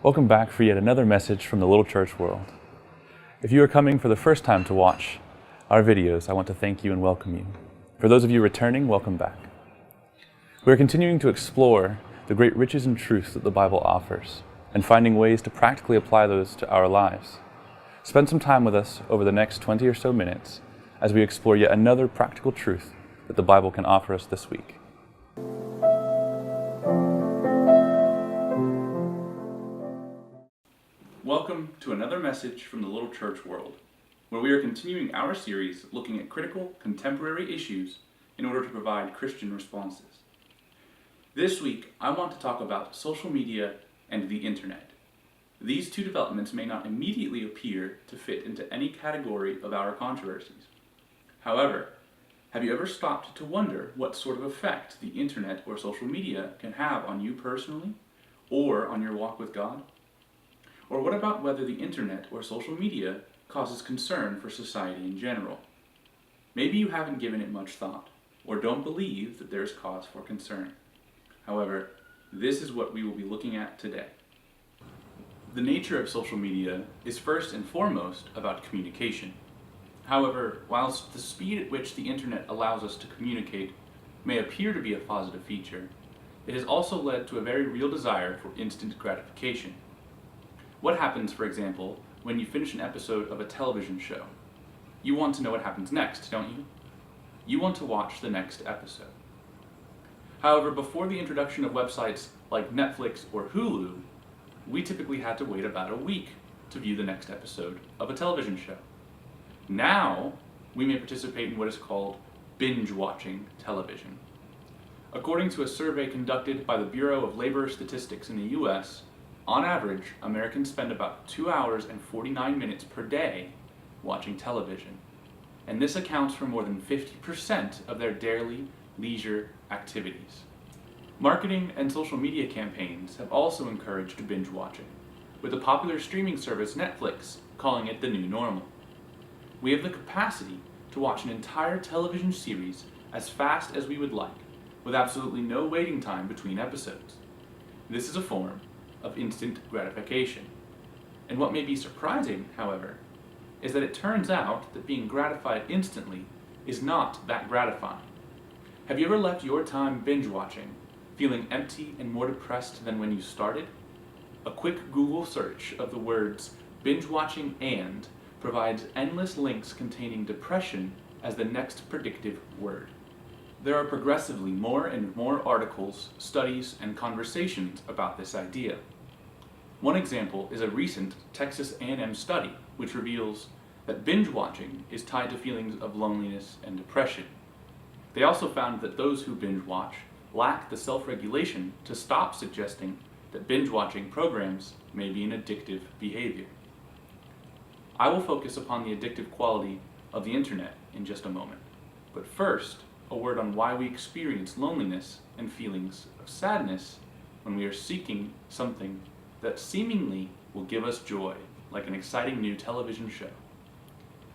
Welcome back for yet another message from the Little Church world. If you are coming for the first time to watch our videos, I want to thank you and welcome you. For those of you returning, welcome back. We are continuing to explore the great riches and truths that the Bible offers and finding ways to practically apply those to our lives. Spend some time with us over the next 20 or so minutes as we explore yet another practical truth that the Bible can offer us this week. Welcome to another message from the Little Church world, where we are continuing our series looking at critical contemporary issues in order to provide Christian responses. This week, I want to talk about social media and the internet. These two developments may not immediately appear to fit into any category of our controversies. However, have you ever stopped to wonder what sort of effect the internet or social media can have on you personally or on your walk with God? Or what about whether the internet or social media causes concern for society in general? Maybe you haven't given it much thought, or don't believe that there is cause for concern. However, this is what we will be looking at today. The nature of social media is first and foremost about communication. However, whilst the speed at which the internet allows us to communicate may appear to be a positive feature, it has also led to a very real desire for instant gratification. What happens, for example, when you finish an episode of a television show? You want to know what happens next, don't you? You want to watch the next episode. However, before the introduction of websites like Netflix or Hulu, we typically had to wait about a week to view the next episode of a television show. Now, we may participate in what is called binge-watching television. According to a survey conducted by the Bureau of Labor Statistics in the U.S., on average, Americans spend about 2 hours and 49 minutes per day watching television, and this accounts for more than 50% of their daily leisure activities. Marketing and social media campaigns have also encouraged binge watching, with the popular streaming service Netflix calling it the new normal. We have the capacity to watch an entire television series as fast as we would like, with absolutely no waiting time between episodes. This is a form of instant gratification. And what may be surprising, however, is that it turns out that being gratified instantly is not that gratifying. Have you ever left your time binge watching feeling empty and more depressed than when you started? A quick Google search of the words binge watching and provides endless links containing depression as the next predictive word. There are progressively more and more articles, studies, and conversations about this idea. One example is a recent Texas A&M study which reveals that binge watching is tied to feelings of loneliness and depression. They also found that those who binge watch lack the self-regulation to stop suggesting that binge-watching programs may be an addictive behavior. I will focus upon the addictive quality of the internet in just a moment, but first, a word on why we experience loneliness and feelings of sadness when we are seeking something that seemingly will give us joy, like an exciting new television show.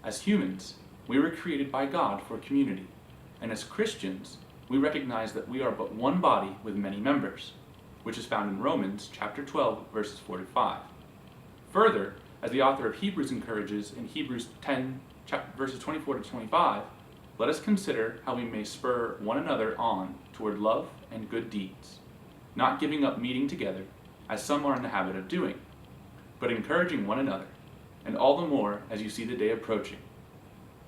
As humans, we were created by God for community, and as Christians, we recognize that we are but one body with many members, which is found in Romans chapter 12, verses 4 to 5. Further, as the author of Hebrews encourages in Hebrews 10, verses 24 to 25, let us consider how we may spur one another on toward love and good deeds, not giving up meeting together, as some are in the habit of doing, but encouraging one another, and all the more as you see the day approaching.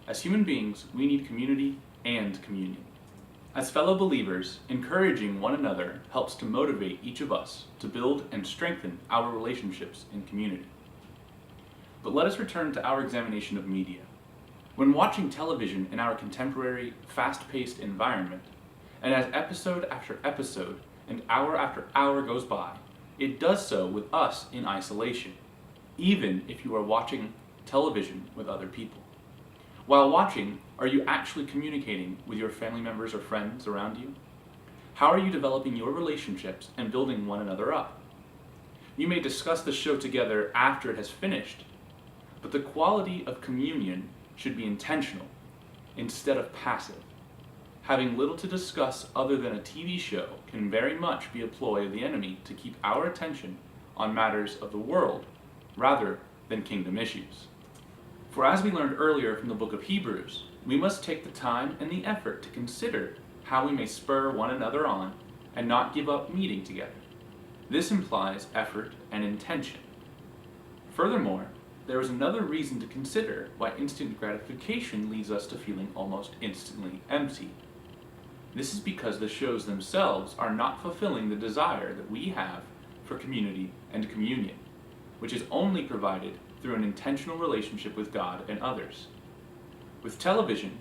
As human beings, we need community and communion. As fellow believers, encouraging one another helps to motivate each of us to build and strengthen our relationships in community. But let us return to our examination of media. When watching television in our contemporary, fast-paced environment, and as episode after episode and hour after hour goes by, it does so with us in isolation, even if you are watching television with other people. While watching, are you actually communicating with your family members or friends around you? How are you developing your relationships and building one another up? You may discuss the show together after it has finished, but the quality of communion should be intentional instead of passive. Having little to discuss other than a TV show can very much be a ploy of the enemy to keep our attention on matters of the world rather than kingdom issues. For as we learned earlier from the book of Hebrews, we must take the time and the effort to consider how we may spur one another on and not give up meeting together. This implies effort and intention. Furthermore, there is another reason to consider why instant gratification leads us to feeling almost instantly empty. This is because the shows themselves are not fulfilling the desire that we have for community and communion, which is only provided through an intentional relationship with God and others. With television,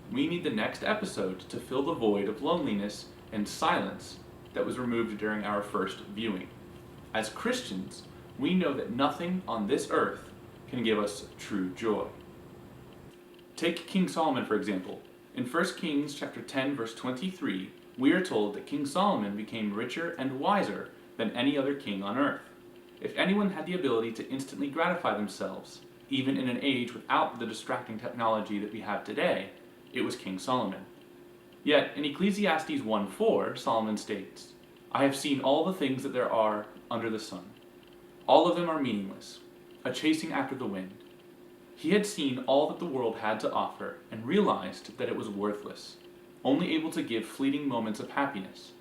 we need the next episode to fill the void of loneliness and silence that was removed during our first viewing. As Christians, we know that nothing on this earth can give us true joy. Take King Solomon, for example. In 1 Kings chapter 10, verse 23, we are told that King Solomon became richer and wiser than any other king on earth. If anyone had the ability to instantly gratify themselves, even in an age without the distracting technology that we have today, it was King Solomon. Yet, in Ecclesiastes 1:4, Solomon states, "I have seen all the things that there are under the sun. All of them are meaningless, a chasing after the wind." He had seen all that the world had to offer and realized that it was worthless, only able to give fleeting moments of happiness.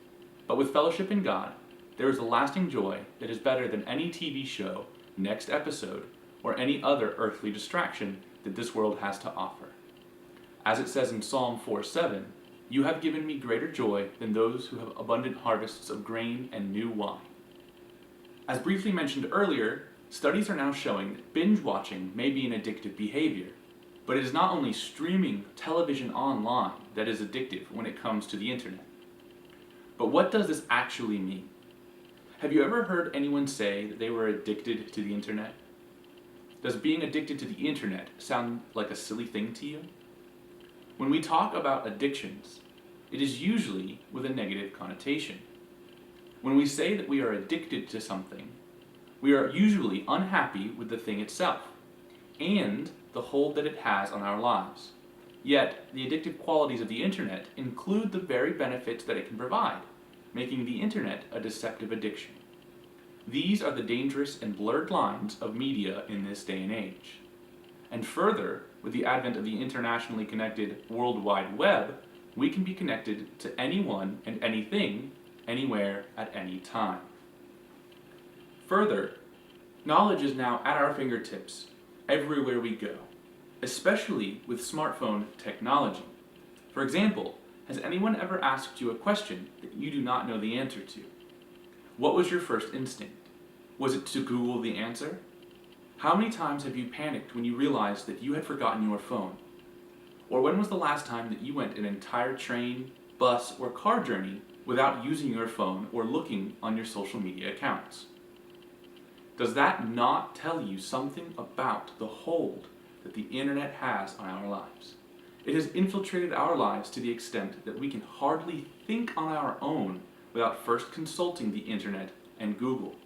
But with fellowship in God, there is a lasting joy that is better than any TV show, next episode, or any other earthly distraction that this world has to offer. As it says in Psalm 4:7, "You have given me greater joy than those who have abundant harvests of grain and new wine." As briefly mentioned earlier, studies are now showing that binge watching may be an addictive behavior, but it is not only streaming television online that is addictive when it comes to the internet. But what does this actually mean? Have you ever heard anyone say that they were addicted to the internet? Does being addicted to the internet sound like a silly thing to you? When we talk about addictions, it is usually with a negative connotation. When we say that we are addicted to something, we are usually unhappy with the thing itself and the hold that it has on our lives. Yet, the addictive qualities of the internet include the very benefits that it can provide, making the internet a deceptive addiction. These are the dangerous and blurred lines of media in this day and age. And further, with the advent of the internationally connected World Wide Web, we can be connected to anyone and anything, anywhere, at any time. Further, knowledge is now at our fingertips, everywhere we go, especially with smartphone technology. For example, has anyone ever asked you a question that you do not know the answer to? What was your first instinct? Was it to Google the answer? How many times have you panicked when you realized that you had forgotten your phone? Or when was the last time that you went an entire train, bus, or car journey without using your phone or looking on your social media accounts? Does that not tell you something about the hold that the internet has on our lives? It has infiltrated our lives to the extent that we can hardly think on our own without first consulting the internet and Google.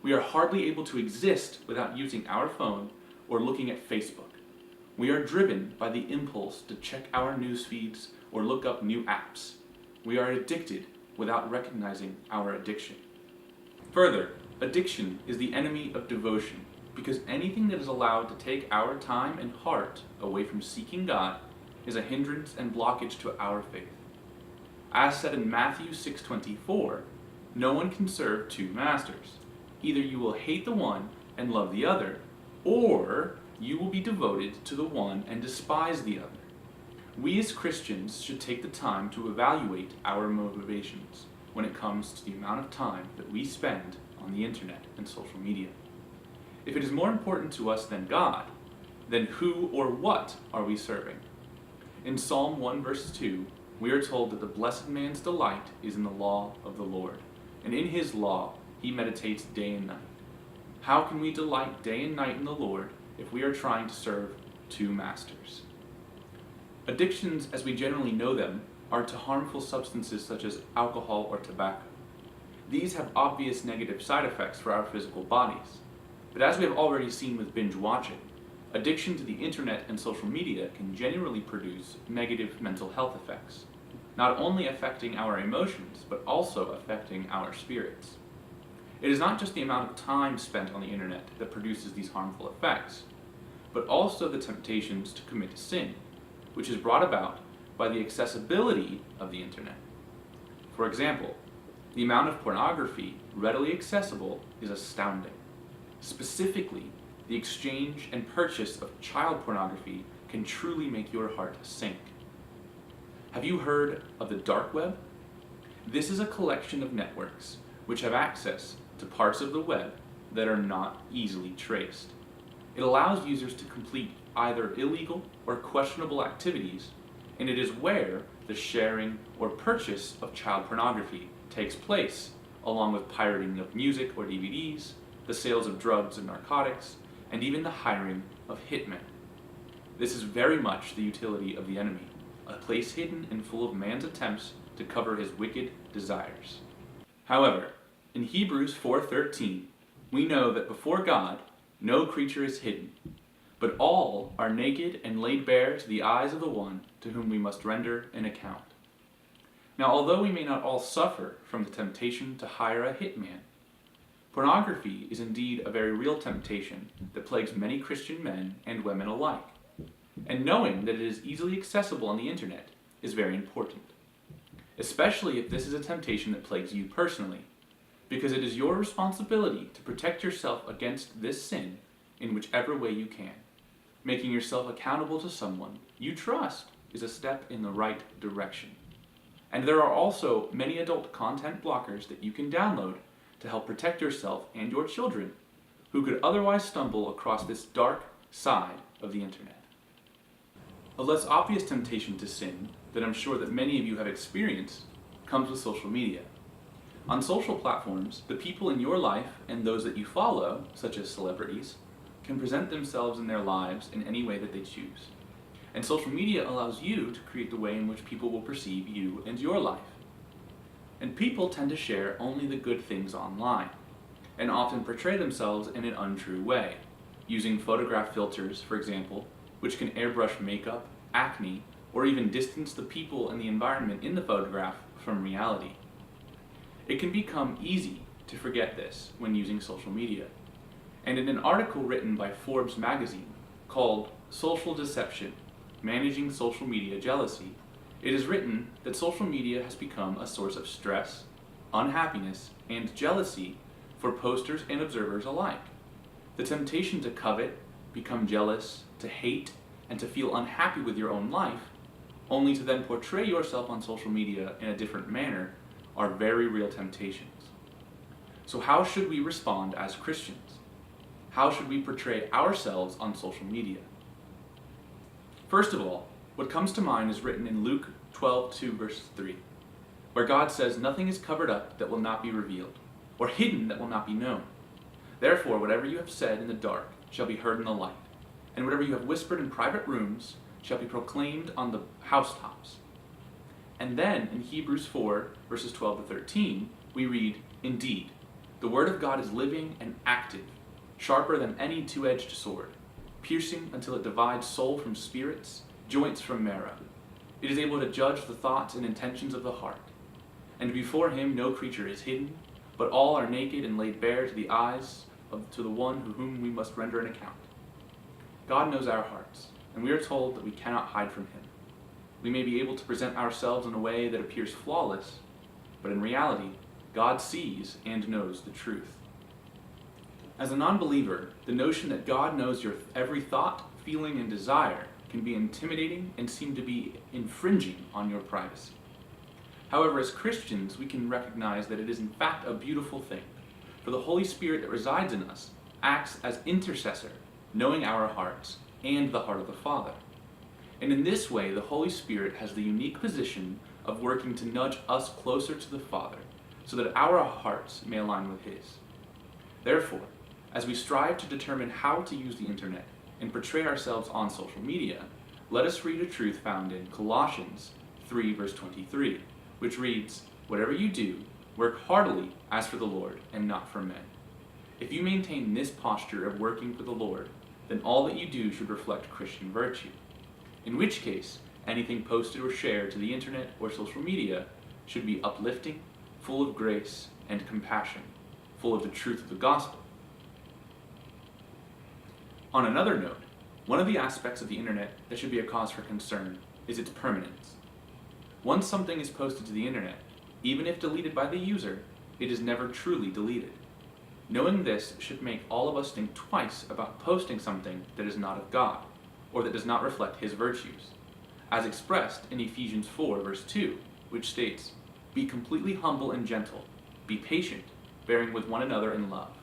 We are hardly able to exist without using our phone or looking at Facebook. We are driven by the impulse to check our news feeds or look up new apps. We are addicted without recognizing our addiction. Further, addiction is the enemy of devotion, because anything that is allowed to take our time and heart away from seeking God is a hindrance and blockage to our faith. As said in Matthew 6:24, no one can serve two masters. Either you will hate the one and love the other, or you will be devoted to the one and despise the other. We as Christians should take the time to evaluate our motivations when it comes to the amount of time that we spend on the internet and social media. If it is more important to us than God, then who or what are we serving? In Psalm 1 verse 2, we are told that the blessed man's delight is in the law of the Lord, and in his law he meditates day and night. How can we delight day and night in the Lord if we are trying to serve two masters? Addictions, as we generally know them, are to harmful substances such as alcohol or tobacco. These have obvious negative side effects for our physical bodies. But as we have already seen with binge watching, addiction to the internet and social media can generally produce negative mental health effects. not only affecting our emotions, but also affecting our spirits. It is not just the amount of time spent on the internet that produces these harmful effects, but also the temptations to commit sin, which is brought about by the accessibility of the internet. For example, the amount of pornography readily accessible is astounding. Specifically, the exchange and purchase of child pornography can truly make your heart sink. Have you heard of the dark web? This is a collection of networks which have access to parts of the web that are not easily traced. It allows users to complete either illegal or questionable activities, and it is where the sharing or purchase of child pornography takes place, along with pirating of music or DVDs, the sales of drugs and narcotics, and even the hiring of hitmen. This is very much the utility of the enemy, a place hidden and full of man's attempts to cover his wicked desires. However, in Hebrews 4:13, we know that before God, no creature is hidden, but all are naked and laid bare to the eyes of the one to whom we must render an account. Now, although we may not all suffer from the temptation to hire a hitman, pornography is indeed a very real temptation that plagues many Christian men and women alike. And knowing that it is easily accessible on the internet is very important, especially if this is a temptation that plagues you personally, because it is your responsibility to protect yourself against this sin in whichever way you can. Making yourself accountable to someone you trust is a step in the right direction. And there are also many adult content blockers that you can download to help protect yourself and your children who could otherwise stumble across this dark side of the internet. A less obvious temptation to sin that I'm sure that many of you have experienced comes with social media. On social platforms, the people in your life and those that you follow, such as celebrities, can present themselves in their lives in any way that they choose. And social media allows you to create the way in which people will perceive you and your life. And people tend to share only the good things online, and often portray themselves in an untrue way, using photograph filters, for example, which can airbrush makeup, acne, or even distance the people and the environment in the photograph from reality. It can become easy to forget this when using social media. And in an article written by Forbes magazine called Social Deception, Managing Social Media Jealousy, it is written that social media has become a source of stress, unhappiness, and jealousy for posters and observers alike. The temptation to covet, become jealous, to hate, and to feel unhappy with your own life, only to then portray yourself on social media in a different manner, are very real temptations. So how should we respond as Christians? How should we portray ourselves on social media? First of all, what comes to mind is written in Luke 12:2 verse 3, where God says, "Nothing is covered up that will not be revealed, or hidden that will not be known. Therefore, whatever you have said in the dark shall be heard in the light, and whatever you have whispered in private rooms shall be proclaimed on the housetops." And then in Hebrews 4 verses 12 to 13, we read, "Indeed, the word of God is living and active, sharper than any two-edged sword, piercing until it divides soul from spirits, joints from marrow. It is able to judge the thoughts and intentions of the heart. And before him no creature is hidden, but all are naked and laid bare to the eyes to the one to whom we must render an account." God knows our hearts, and we are told that we cannot hide from him. We may be able to present ourselves in a way that appears flawless, but in reality, God sees and knows the truth. As a non-believer, the notion that God knows your every thought, feeling, and desire can be intimidating and seem to be infringing on your privacy. However, as Christians, we can recognize that it is in fact a beautiful thing, for the Holy Spirit that resides in us acts as intercessor, knowing our hearts and the heart of the Father. And in this way, the Holy Spirit has the unique position of working to nudge us closer to the Father, so that our hearts may align with His. Therefore, as we strive to determine how to use the internet and portray ourselves on social media, let us read a truth found in Colossians 3 verse 23, which reads, "Whatever you do, work heartily as for the Lord and not for men." If you maintain this posture of working for the Lord, then all that you do should reflect Christian virtue, in which case Anything posted or shared to the internet or social media should be uplifting, full of grace and compassion, full of the truth of the gospel. On another note, one of the aspects of the internet that should be a cause for concern is its permanence. Once something is posted to the internet, even if deleted by the user, it is never truly deleted. Knowing this should make all of us think twice about posting something that is not of God, or that does not reflect His virtues, as expressed in Ephesians 4 verse 2, which states, "Be completely humble and gentle, be patient, bearing with one another in love."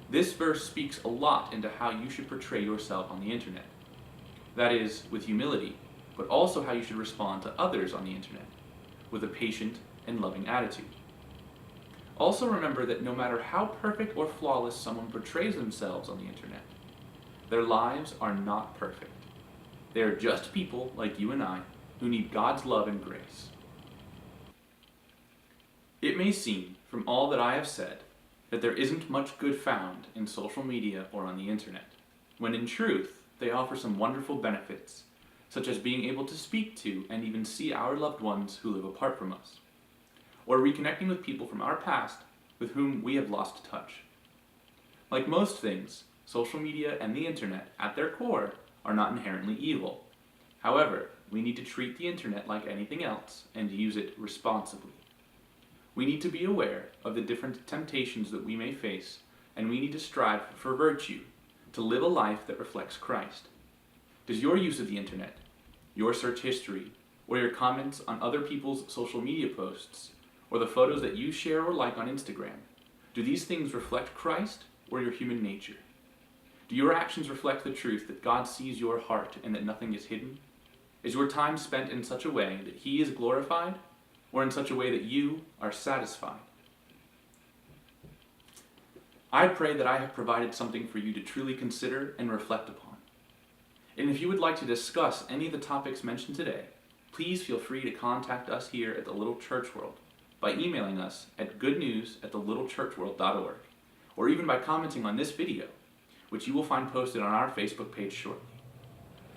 This verse speaks a lot into how you should portray yourself on the internet. That is, with humility, but also how you should respond to others on the internet, with a patient and loving attitude. Also remember that no matter how perfect or flawless someone portrays themselves on the internet, their lives are not perfect. They are just people like you and I who need God's love and grace. It may seem, from all that I have said, that there isn't much good found in social media or on the internet, when in truth they offer some wonderful benefits, such as being able to speak to and even see our loved ones who live apart from us, or reconnecting with people from our past with whom we have lost touch. Like most things, social media and the internet, at their core, are not inherently evil. However, we need to treat the internet like anything else and use it responsibly. We need to be aware of the different temptations that we may face, and we need to strive for virtue, to live a life that reflects Christ. Does your use of the internet, your search history, or your comments on other people's social media posts, or the photos that you share or like on Instagram, do these things reflect Christ or your human nature? Do your actions reflect the truth that God sees your heart and that nothing is hidden? Is your time spent in such a way that He is glorified, or in such a way that you are satisfied? I pray that I have provided something for you to truly consider and reflect upon. And if you would like to discuss any of the topics mentioned today, please feel free to contact us here at the Little Church World by emailing us at goodnews@thelittlechurchworld.org, or even by commenting on this video, which you will find posted on our Facebook page shortly.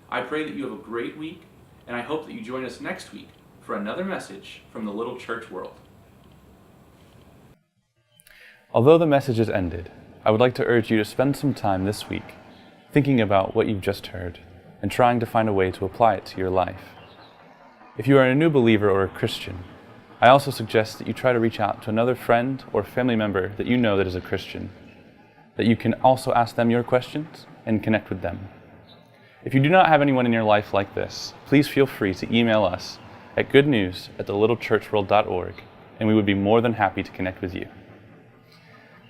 I pray that you have a great week, and I hope that you join us next week for another message from the Little Church World. Although the message is ended, I would like to urge you to spend some time this week thinking about what you've just heard and trying to find a way to apply it to your life. If you are a new believer or a Christian, I also suggest that you try to reach out to another friend or family member that you know that is a Christian, that you can also ask them your questions and connect with them. If you do not have anyone in your life like this, please feel free to email us at goodnews@thelittlechurchworld.org, and we would be more than happy to connect with you.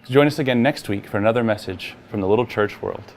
Join us again next week for another message from the Little Church World.